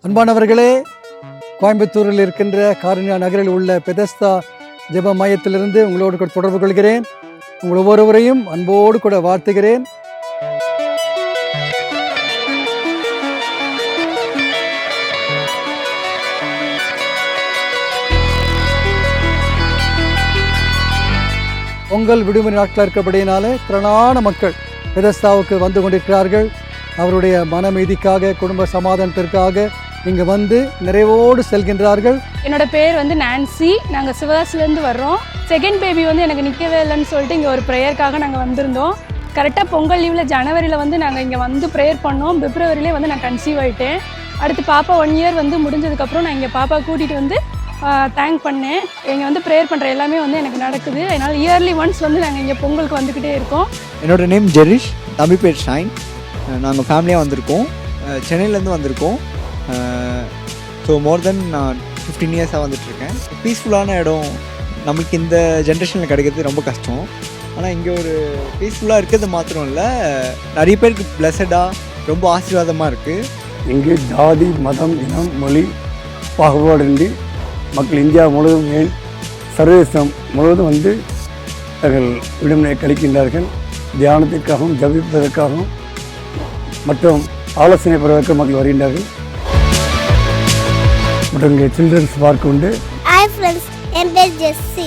அன்பானவர்களே, கோயம்புத்தூரில் இருக்கின்ற காருண்யா நகரில் உள்ள பெதஸ்தா ஜெப மையத்திலிருந்து உங்களோடு கூட தொடர்பு கொள்கிறேன். உங்கள் ஒவ்வொருவரையும் அன்போடு கூட வாழ்த்துகிறேன். பொங்கல் விடுமுறை நாட்களாக இருக்கிறபடியினாலே திரளான மக்கள் பெதஸ்தாவுக்கு வந்து கொண்டிருக்கிறார்கள். அவருடைய மனமீதிக்காக, குடும்ப சமாதானத்திற்காக இங்கே வந்து நிறைவோடு செல்கின்றார்கள். என்னோட பேர் வந்து நான்சி. நாங்கள் சிவகாசிலேருந்து வர்றோம். செகண்ட் பேபி வந்து எனக்கு நிற்கவே இல்லைன்னு சொல்லிட்டு இங்கே ஒரு ப்ரேயருக்காக நாங்கள் வந்திருந்தோம். கரெக்டாக பொங்கல் லீவில் ஜனவரியில் வந்து நாங்கள் இங்கே வந்து ப்ரேயர் பண்ணோம். பிப்ரவரியிலே வந்து நான் கன்சீவ் ஆகிட்டேன். அடுத்து பாப்பா 1 இயர் வந்து முடிஞ்சதுக்கப்புறம் நான் இங்கே பாப்பா கூட்டிகிட்டு வந்து தேங்க் பண்ணேன். இங்கே வந்து ப்ரேயர் பண்ணுற எல்லாமே வந்து எனக்கு நடக்குது. அதனால் இயர்லி ஒன்ஸ் வந்து நாங்கள் இங்கே பொங்கலுக்கு வந்துக்கிட்டே இருக்கோம். என்னோடய நேம் ஜெரிஷ், தம்பி பேர் ஷைன். நாங்கள் ஃபேமிலியாக வந்திருக்கோம். சென்னையிலேருந்து வந்திருக்கோம். ஸோ மோர் தென் நான் 15 இயர்ஸாக வந்துட்டுருக்கேன். பீஸ்ஃபுல்லான இடம் நமக்கு இந்த ஜென்ரேஷனில் கிடைக்கிறது ரொம்ப கஷ்டம். ஆனால் இங்கே ஒரு பீஸ்ஃபுல்லாக இருக்கிறது மாத்திரம் இல்லை, நிறைய பேருக்கு பிளஸடாக ரொம்ப ஆசீர்வாதமாக இருக்குது. இங்கு ஜாதி, மதம், இனம், மொழி பாகுபாடின்றி மக்கள் இந்தியா முழுவதும், ஏன் சர்வதேசம் முழுவதும் வந்து தங்கள் விடுமுறையை கழிக்கின்றார்கள். தியானத்திற்காகவும் ஜபிப்பதற்காகவும் மற்றும் ஆலோசனை பெறுவதற்கு மக்கள் வருகின்றார்கள். மற்றும் இங்கே சில்ட்ரன்ஸ் பார்க் உண்டு. ஹாய் ஃப்ரெண்ட்ஸ், என் பேர் ஜெஸ்ஸி.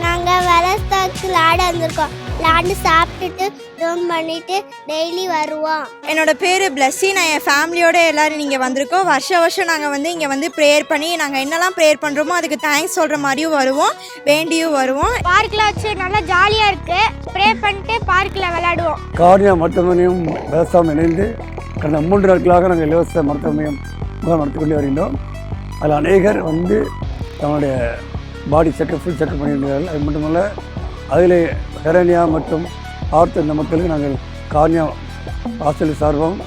நாங்கள் வெலஸ்தாக்கு விளாட வந்திருக்கோம். விளாண்டு சாப்பிட்டுட்டு ரூம் பண்ணிவிட்டு டெய்லி வருவோம். என்னோட பேர் பிளஸ்ஸி. நான் என் ஃபேமிலியோடு எல்லோரும் இங்கே வந்திருக்கோம். வருஷம் நாங்கள் வந்து இங்கே வந்து ப்ரேயர் பண்ணி நாங்கள் என்னெல்லாம் ப்ரேயர் பண்ணுறோமோ அதுக்கு தேங்க்ஸ் சொல்கிற மாதிரியும் வருவோம், வேண்டியும் வருவோம். பார்க்கில் வச்சு நல்லா ஜாலியாக இருக்குது. ப்ரேயர் பண்ணிட்டு பார்க்கில் விளையாடுவோம். கார்னியா மருத்துவமனையும் விவசாயம் இணைந்து கடந்த 3 நாட்களாக நாங்கள் இலவச மருத்துவமனையும் முகாம் நடத்தி கொண்டு வருகின்றோம். அதில் அநேகர் வந்து தன்னுடைய பாடி செக்கப், ஃபுல் செக்கப் பண்ணியிருந்தார்கள். அது மட்டுமல்ல, அதில் ஹெரனியா மற்றும் ஆர்த்தோ இந்த மக்களுக்கு நாங்கள் கார்னியா ஹாஸ்பிட்டல் சார்பும்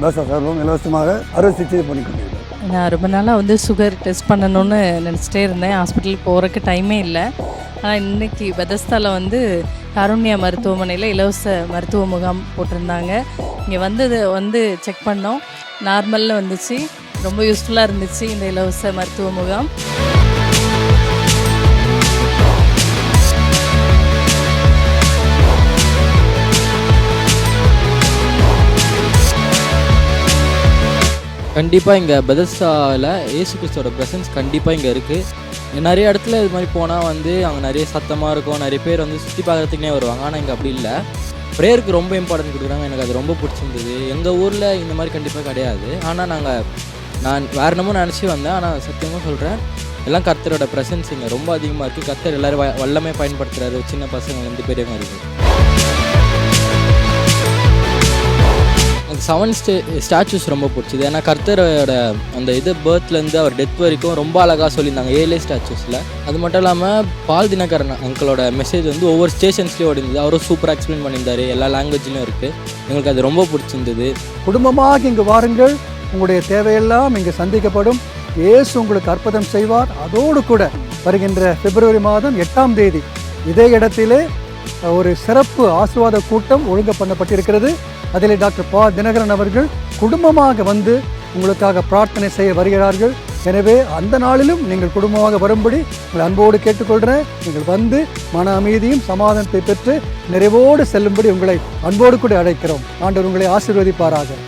பேசா சார்பும் இலவசமாக அறுவை சிகிச்சை பண்ணி கொண்டிருக்கிறோம். நான் ரொம்ப நாளாக வந்து சுகர் டெஸ்ட் பண்ணணும்னு நினச்சிட்டே இருந்தேன். ஹாஸ்பிட்டலுக்கு போகிறதுக்கு டைமே இல்லை. ஆனால் இன்றைக்கி பெதஸ்தாவில் வந்து காருண்யா மருத்துவமனையில் இலவச மருத்துவ முகாம் போட்டிருந்தாங்க. இங்கே வந்து செக் பண்ணோம். நார்மலில் வந்துச்சு. ரொம்ப யூஸ்ஃபுல்லாக இருந்துச்சு இந்த இலவச மருத்துவ முகாம். கண்டிப்பாக இங்கே பெதஸ்தாவில் இயேசு கிறிஸ்துவோட ப்ரெசன்ஸ் கண்டிப்பாக இங்கே இருக்குது. நிறைய இடத்துல இது மாதிரி போனால் வந்து அங்கே நிறைய சத்தமாக இருக்கும், நிறைய பேர் வந்து சுற்றி பார்க்குறதுக்குனே வருவாங்க. ஆனால் இங்கே அப்படி இல்லை. ப்ரேயருக்கு ரொம்ப இம்பார்ட்டன்ட் கொடுக்குறாங்க. எனக்கு அது ரொம்ப பிடிச்சிருந்தது. எங்கள் ஊரில் இந்த மாதிரி கண்டிப்பாக கிடையாது. ஆனால் நான் வேறு என்னமோ நினச்சி வந்தேன். ஆனால் சத்தியமாக சொல்கிறேன், எல்லாம் கர்த்தரோட ப்ரெசன்ஸ் இங்கே ரொம்ப அதிகமாக இருக்குது. கர்த்தர் எல்லோரும் வல்லமே பயன்படுத்துகிறாரு. சின்ன பசங்கள்லேருந்து பெரியவங்க இருக்குது. எனக்கு 7 ஸ்டாச்சூஸ் ரொம்ப பிடிச்சிது. ஏன்னா கர்த்தரோட அந்த பேர்த்லேருந்து அவர் டெத் வரைக்கும் ரொம்ப அழகாக சொல்லியிருந்தாங்க 7 ஸ்டாச்சூஸில். அது மட்டும் இல்லாமல் பால் தினகரன் அங்கிளோட மெசேஜ் வந்து ஒவ்வொரு ஸ்டேஷன்ஸ்லேயும் ஓடிருந்தது. அவரும் சூப்பராக எக்ஸ்பிளைன் பண்ணியிருந்தார். எல்லா லாங்குவேஜ்லையும் இருக்குது. எங்களுக்கு அது ரொம்ப பிடிச்சிருந்தது. குடும்பமாக இங்கு வாருங்கள். உங்களுடைய தேவையெல்லாம் இங்கு சந்திக்கப்படும். இயேசு உங்களுக்கு அற்புதம் செய்வார். அதோடு கூட வருகின்ற பிப்ரவரி மாதம் 8ஆம் தேதி இதே இடத்திலே ஒரு சிறப்பு ஆசீர்வாத கூட்டம் ஒழுங்கு பண்ணப்பட்டிருக்கிறது. அதில் டாக்டர் பால் தினகரன் அவர்கள் குடும்பமாக வந்து உங்களுக்காக பிரார்த்தனை செய்ய வருகிறார்கள். எனவே அந்த நாளிலும் நீங்கள் குடும்பமாக வரும்படி உங்களை அன்போடு கேட்டுக்கொள்கிறேன். நீங்கள் வந்து மன அமைதியும் சமாதானத்தை பெற்று நிறைவோடு செல்லும்படி உங்களை அன்போடு கூட அழைக்கிறோம். ஆண்டவர் உங்களை ஆசீர்வதிப்பாராக.